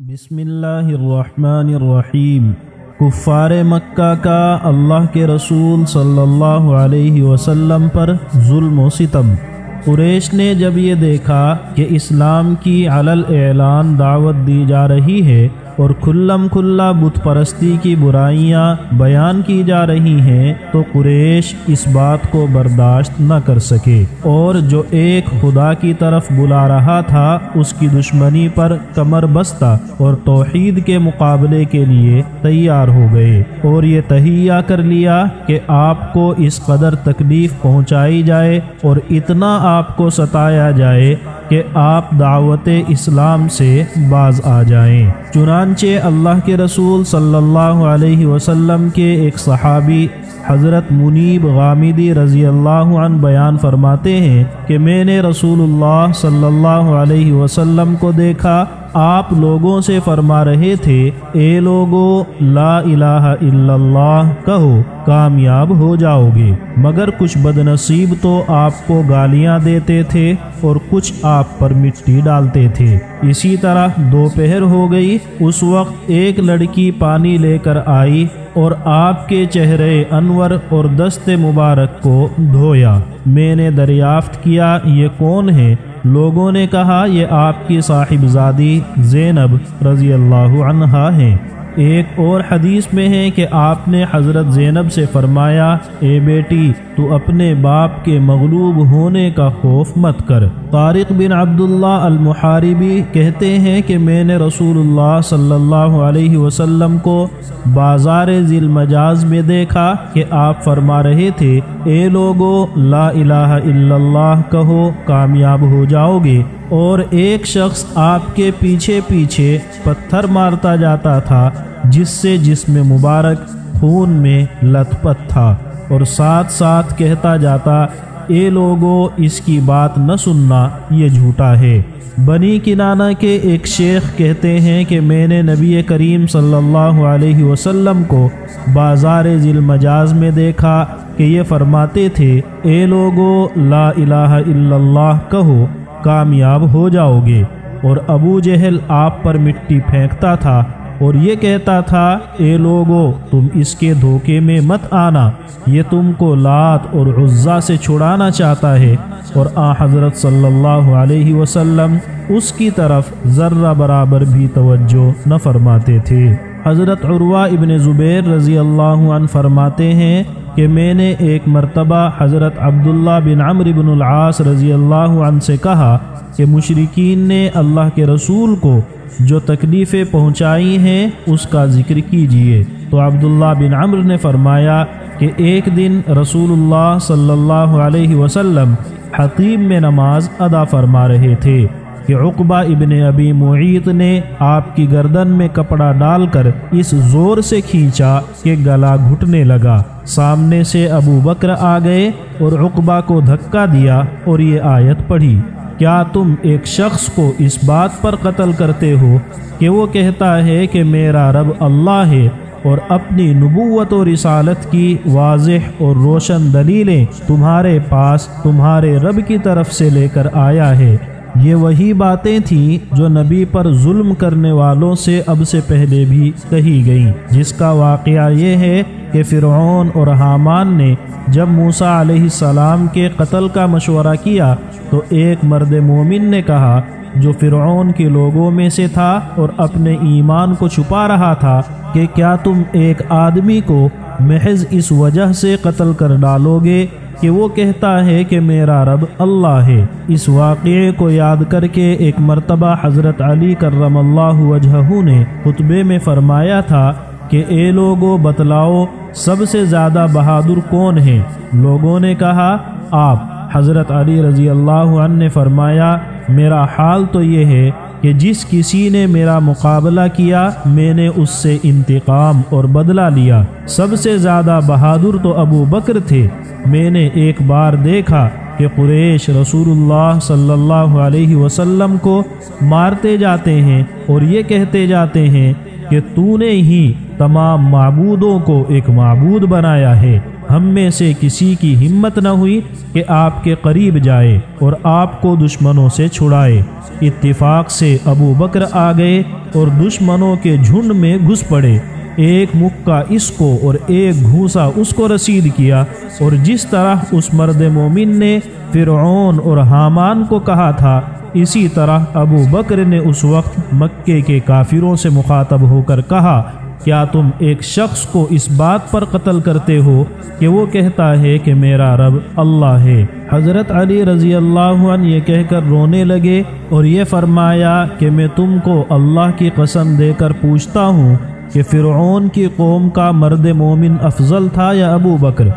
بسم اللہ الرحمن الرحیم۔ کفار مکہ کا اللہ کے رسول صلی اللہ علیہ وسلم پر ظلم و ستم۔ قریش نے جب یہ دیکھا کہ اسلام کی علی الاعلان دعوت دی جا رہی ہے اور کھلم کھلا بت پرستی کی برائیاں بیان کی جا رہی ہیں، تو قریش اس بات کو برداشت نہ کر سکے اور جو ایک خدا کی طرف بلا رہا تھا اس کی دشمنی پر کمر بستہ اور توحید کے مقابلے کے لیے تیار ہو گئے، اور یہ تہیہ کر لیا کہ آپ کو اس قدر تکلیف پہنچائی جائے اور اتنا آپ کو ستایا جائے کہ آپ دعوت اسلام سے باز آ جائیں۔ چنانچہ اللہ کے رسول صلی اللہ علیہ وسلم کے ایک صحابی حضرت منیب غامدی رضی اللہ عنہ بیان فرماتے ہیں کہ میں نے رسول اللہ صلی اللہ علیہ وسلم کو دیکھا، آپ لوگوں سے فرما رہے تھے، اے لوگو لا الہ الا اللہ کہو، کامیاب ہو جاؤ گے، مگر کچھ بد نصیب تو آپ کو گالیاں دیتے تھے اور کچھ آپ پر مٹی ڈالتے تھے۔ اسی طرح دوپہر ہو گئی، اس وقت ایک لڑکی پانی لے کر آئی اور آپ کے چہرے انور اور دست مبارک کو دھویا۔ میں نے دریافت کیا یہ کون ہے؟ لوگوں نے کہا یہ آپ کی صاحبزادی زینب رضی اللہ عنہا ہیں۔ ایک اور حدیث میں ہے کہ آپ نے حضرت زینب سے فرمایا، اے بیٹی تو اپنے باپ کے مغلوب ہونے کا خوف مت کر۔ طارق بن عبداللہ المحاربی کہتے ہیں کہ میں نے رسول اللہ صلی اللہ علیہ وسلم کو بازار ذی المجاز میں دیکھا کہ آپ فرما رہے تھے، اے لوگو لا الہ الا اللہ کہو، کامیاب ہو جاؤ گے، اور ایک شخص آپ کے پیچھے پیچھے پتھر مارتا جاتا تھا جس سے جسم مبارک خون میں لت پت تھا، اور ساتھ ساتھ کہتا جاتا، اے لوگو اس کی بات نہ سننا، یہ جھوٹا ہے۔ بنی کنانہ کے ایک شیخ کہتے ہیں کہ میں نے نبی کریم صلی اللہ علیہ وسلم کو بازار ذی المجاز میں دیکھا کہ یہ فرماتے تھے، اے لوگو لا الہ الا اللہ کہو، کامیاب ہو جاؤ گے، اور ابو جہل آپ پر مٹی پھینکتا تھا اور یہ کہتا تھا، اے لوگو تم اس کے دھوکے میں مت آنا، یہ تم کو لات اور عزا سے چھڑانا چاہتا ہے، اور حضرت صلی اللہ علیہ وسلم اس کی طرف ذرہ برابر بھی توجہ نہ فرماتے تھے۔ حضرت عروہ ابن زبیر رضی اللہ عنہ فرماتے ہیں کہ میں نے ایک مرتبہ حضرت عبداللہ بن عمرو بن العاص رضی اللہ عنہ سے کہا کہ مشرکین نے اللہ کے رسول کو جو تکلیفیں پہنچائی ہیں اس کا ذکر کیجئے، تو عبداللہ بن عمرو نے فرمایا کہ ایک دن رسول اللہ صلی اللہ علیہ وسلم حتیم میں نماز ادا فرما رہے تھے کہ عقبہ ابن ابی معیط نے آپ کی گردن میں کپڑا ڈال کر اس زور سے کھینچا کہ گلا گھٹنے لگا۔ سامنے سے ابو بکر آ گئے اور عقبہ کو دھکا دیا اور یہ آیت پڑھی، کیا تم ایک شخص کو اس بات پر قتل کرتے ہو کہ وہ کہتا ہے کہ میرا رب اللہ ہے اور اپنی نبوت و رسالت کی واضح اور روشن دلیلیں تمہارے پاس تمہارے رب کی طرف سے لے کر آیا ہے؟ یہ وہی باتیں تھیں جو نبی پر ظلم کرنے والوں سے اب سے پہلے بھی کہی گئیں، جس کا واقعہ یہ ہے کہ فرعون اور حامان نے جب موسیٰ علیہ السلام کے قتل کا مشورہ کیا تو ایک مرد مومن نے کہا جو فرعون کے لوگوں میں سے تھا اور اپنے ایمان کو چھپا رہا تھا کہ کیا تم ایک آدمی کو محض اس وجہ سے قتل کر ڈالو گے کہ وہ کہتا ہے کہ میرا رب اللہ ہے؟ اس واقعے کو یاد کر کے ایک مرتبہ حضرت علی کرم اللہ وجہہ نے خطبے میں فرمایا تھا کہ اے لوگو بتلاؤ سب سے زیادہ بہادر کون ہے؟ لوگوں نے کہا آپ۔ حضرت علی رضی اللہ عنہ نے فرمایا، میرا حال تو یہ ہے کہ جس کسی نے میرا مقابلہ کیا میں نے اس سے انتقام اور بدلہ لیا۔ سب سے زیادہ بہادر تو ابو بکر تھے۔ میں نے ایک بار دیکھا کہ قریش رسول اللہ صلی اللہ علیہ وسلم کو مارتے جاتے ہیں اور یہ کہتے جاتے ہیں کہ تو نے ہی تمام معبودوں کو ایک معبود بنایا ہے۔ ہم میں سے کسی کی ہمت نہ ہوئی کہ آپ کے قریب جائے اور آپ کو دشمنوں سے چھڑائے۔ اتفاق سے ابو بکر آ گئے اور دشمنوں کے جھنڈ میں گھس پڑے، ایک مکہ اس کو اور ایک گھوسا اس کو رسید کیا، اور جس طرح اس مرد مومن نے فرعون اور حامان کو کہا تھا، اسی طرح ابو بکر نے اس وقت مکے کے کافروں سے مخاطب ہو کر کہا، کیا تم ایک شخص کو اس بات پر قتل کرتے ہو کہ وہ کہتا ہے کہ میرا رب اللہ ہے؟ حضرت علی رضی اللہ عنہ یہ کہہ کر رونے لگے اور یہ فرمایا کہ میں تم کو اللہ کی قسم دے کر پوچھتا ہوں کہ فرعون کی قوم کا مرد مومن افضل تھا یا ابو بکر؟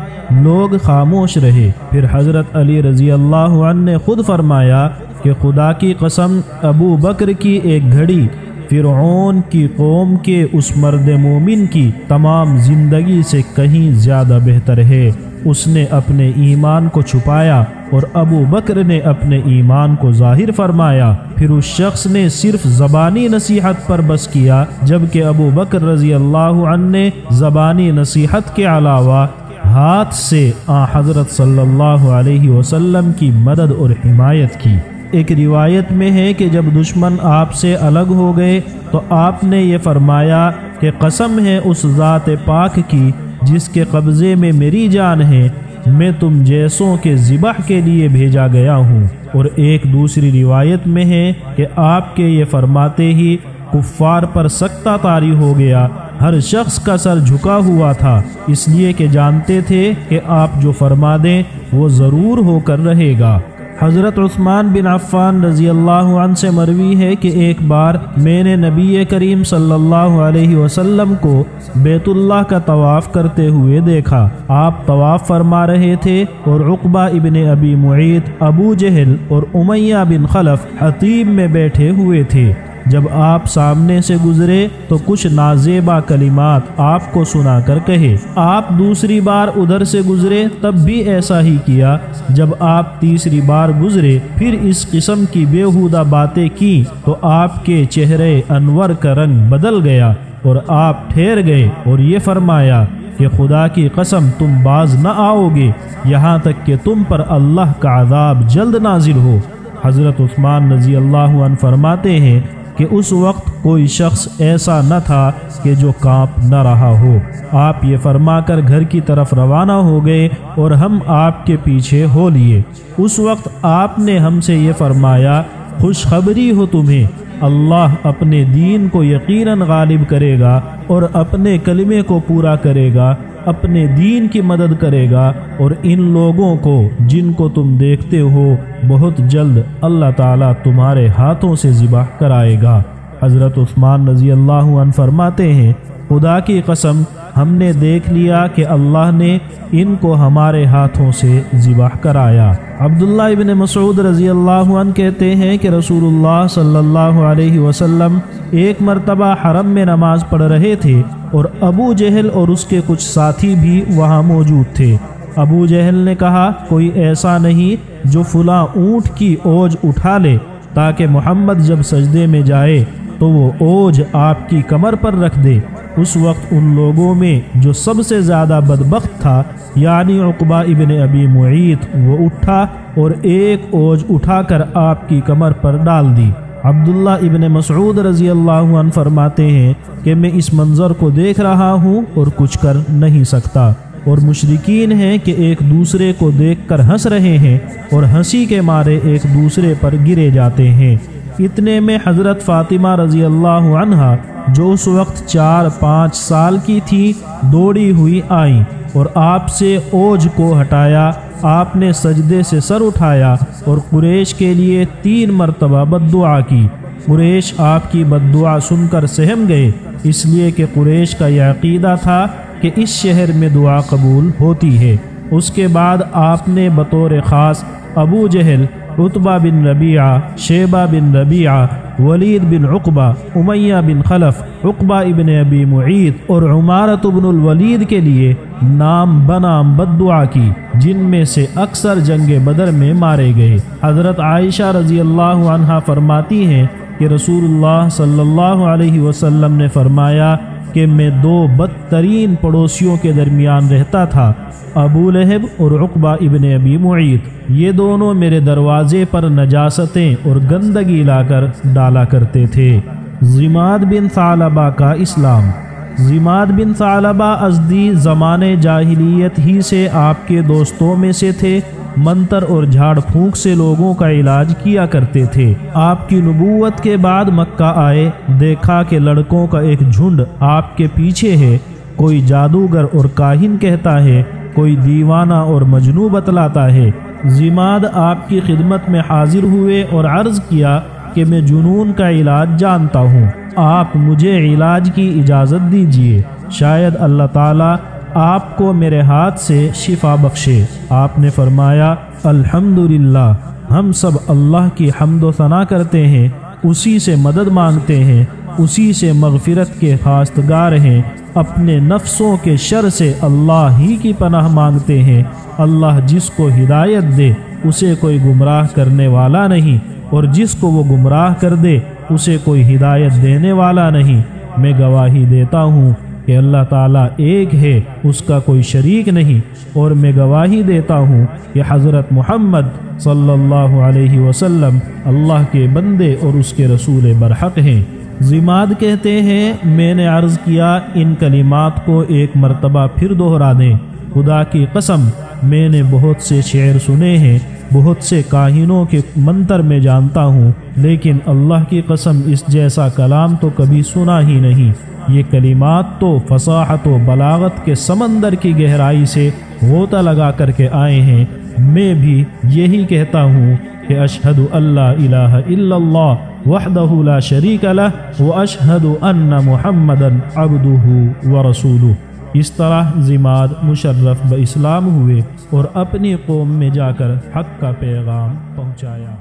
لوگ خاموش رہے۔ پھر حضرت علی رضی اللہ عنہ نے خود فرمایا کہ خدا کی قسم، ابو بکر کی ایک گھڑی فرعون کی قوم کے اس مرد مومن کی تمام زندگی سے کہیں زیادہ بہتر ہے۔ اس نے اپنے ایمان کو چھپایا اور ابو بکر نے اپنے ایمان کو ظاہر فرمایا۔ پھر اس شخص نے صرف زبانی نصیحت پر بس کیا، جبکہ ابو بکر رضی اللہ عنہ نے زبانی نصیحت کے علاوہ ہاتھ سے حضرت صلی اللہ علیہ وسلم کی مدد اور حمایت کی۔ ایک روایت میں ہے کہ جب دشمن آپ سے الگ ہو گئے تو آپ نے یہ فرمایا کہ قسم ہے اس ذات پاک کی جس کے قبضے میں میری جان ہے، میں تم جیسوں کے ذبح کے لیے بھیجا گیا ہوں۔ اور ایک دوسری روایت میں ہے کہ آپ کے یہ فرماتے ہی کفار پر سکتہ طاری ہو گیا، ہر شخص کا سر جھکا ہوا تھا، اس لیے کہ جانتے تھے کہ آپ جو فرما دیں وہ ضرور ہو کر رہے گا۔ حضرت عثمان بن عفان رضی اللہ عنہ سے مروی ہے کہ ایک بار میں نے نبی کریم صلی اللہ علیہ وسلم کو بیت اللہ کا طواف کرتے ہوئے دیکھا۔ آپ طواف فرما رہے تھے اور عقبہ ابن ابی معیط، ابو جہل اور امیہ بن خلف حطیب میں بیٹھے ہوئے تھے۔ جب آپ سامنے سے گزرے تو کچھ نازیبا کلمات آپ کو سنا کر کہے۔ آپ دوسری بار ادھر سے گزرے تب بھی ایسا ہی کیا۔ جب آپ تیسری بار گزرے پھر اس قسم کی بیہودہ باتیں کی تو آپ کے چہرے انور کا رنگ بدل گیا اور آپ ٹھہر گئے اور یہ فرمایا کہ خدا کی قسم تم باز نہ آؤ گے یہاں تک کہ تم پر اللہ کا عذاب جلد نازل ہو۔ حضرت عثمان رضی اللہ عنہ فرماتے ہیں کہ اس وقت کوئی شخص ایسا نہ تھا کہ جو کانپ نہ رہا ہو۔ آپ یہ فرما کر گھر کی طرف روانہ ہو گئے اور ہم آپ کے پیچھے ہو لیے۔ اس وقت آپ نے ہم سے یہ فرمایا، خوشخبری ہو تمہیں، اللہ اپنے دین کو یقیناً غالب کرے گا اور اپنے کلمے کو پورا کرے گا، اپنے دین کی مدد کرے گا، اور ان لوگوں کو جن کو تم دیکھتے ہو بہت جلد اللہ تعالیٰ تمہارے ہاتھوں سے ذبح کرائے گا۔ حضرت عثمان رضی اللہ عنہ فرماتے ہیں، خدا کی قسم ہم نے دیکھ لیا کہ اللہ نے ان کو ہمارے ہاتھوں سے ذبح کرایا۔ عبداللہ ابن مسعود رضی اللہ عنہ کہتے ہیں کہ رسول اللہ صلی اللہ علیہ وسلم ایک مرتبہ حرم میں نماز پڑھ رہے تھے اور ابو جہل اور اس کے کچھ ساتھی بھی وہاں موجود تھے۔ ابو جہل نے کہا، کوئی ایسا نہیں جو فلاں اونٹ کی اوج اٹھا لے تاکہ محمد جب سجدے میں جائے تو وہ اوج آپ کی کمر پر رکھ دے۔ اس وقت ان لوگوں میں جو سب سے زیادہ بدبخت تھا یعنی عقبہ ابن ابی معیط، وہ اٹھا اور ایک اوج اٹھا کر آپ کی کمر پر ڈال دی۔ عبداللہ ابن مسعود رضی اللہ عنہ فرماتے ہیں کہ میں اس منظر کو دیکھ رہا ہوں اور کچھ کر نہیں سکتا، اور مشرکین ہیں کہ ایک دوسرے کو دیکھ کر ہنس رہے ہیں اور ہنسی کے مارے ایک دوسرے پر گرے جاتے ہیں۔ اتنے میں حضرت فاطمہ رضی اللہ عنہا جو اس وقت 4-5 سال کی تھی دوڑی ہوئی آئیں اور آپ سے اوج کو ہٹایا۔ آپ نے سجدے سے سر اٹھایا اور قریش کے لیے 3 مرتبہ بد دعا کی۔ قریش آپ کی بد دعا سن کر سہم گئے، اس لیے کہ قریش کا یہ عقیدہ تھا کہ اس شہر میں دعا قبول ہوتی ہے۔ اس کے بعد آپ نے بطور خاص ابو جہل، عتبہ بن ربیعہ، شیبہ بن ربیعہ، ولید بن عقبہ، امیہ بن خلف، عقبہ ابن ابی معیط اور عمارۃ بن الولید کے لیے نام بنام بد دعا کی، جن میں سے اکثر جنگ بدر میں مارے گئے۔ حضرت عائشہ رضی اللہ عنہا فرماتی ہیں کہ رسول اللہ صلی اللہ علیہ وسلم نے فرمایا کہ میں دو بدترین پڑوسیوں کے درمیان رہتا تھا، ابو لہب اور عقبہ ابن ابی معیط۔ یہ دونوں میرے دروازے پر نجاستیں اور گندگی لا کر ڈالا کرتے تھے۔ ضماد بن ثعلبہ کا اسلام۔ ضماد بن ثعلبہ ازدی زمانے جاہلیت ہی سے آپ کے دوستوں میں سے تھے۔ منتر اور جھاڑ پھونک سے لوگوں کا علاج کیا کرتے تھے۔ آپ کی نبوت کے بعد مکہ آئے، دیکھا کہ لڑکوں کا ایک جھنڈ آپ کے پیچھے ہے، کوئی جادوگر اور کاہن کہتا ہے، کوئی دیوانہ اور مجنوں بتلاتا ہے۔ ضماد آپ کی خدمت میں حاضر ہوئے اور عرض کیا کہ میں جنون کا علاج جانتا ہوں، آپ مجھے علاج کی اجازت دیجیے، شاید اللہ تعالیٰ آپ کو میرے ہاتھ سے شفا بخشے۔ آپ نے فرمایا، الحمدللہ، ہم سب اللہ کی حمد و ثنا کرتے ہیں، اسی سے مدد مانگتے ہیں، اسی سے مغفرت کے خواستگار ہیں، اپنے نفسوں کے شر سے اللہ ہی کی پناہ مانگتے ہیں۔ اللہ جس کو ہدایت دے اسے کوئی گمراہ کرنے والا نہیں، اور جس کو وہ گمراہ کر دے اسے کوئی ہدایت دینے والا نہیں۔ میں گواہی دیتا ہوں کہ اللہ تعالیٰ ایک ہے، اس کا کوئی شریک نہیں، اور میں گواہی دیتا ہوں کہ حضرت محمد صلی اللہ علیہ وسلم اللہ کے بندے اور اس کے رسول برحق ہیں۔ ضماد کہتے ہیں، میں نے عرض کیا ان کلمات کو ایک مرتبہ پھر دہرا دیں۔ خدا کی قسم میں نے بہت سے شعر سنے ہیں، بہت سے کاہنوں کے منتر میں جانتا ہوں، لیکن اللہ کی قسم اس جیسا کلام تو کبھی سنا ہی نہیں۔ یہ کلمات تو فصاحت و بلاغت کے سمندر کی گہرائی سے غوطہ لگا کر کے آئے ہیں۔ میں بھی یہی کہتا ہوں کہ اشہد اللہ الہ الا اللہ وحدہ لا شریک لہ واشہد ان محمدا عبدہ ورسولہ۔ اس طرح ضماد مشرف باسلام ہوئے اور اپنی قوم میں جا کر حق کا پیغام پہنچایا۔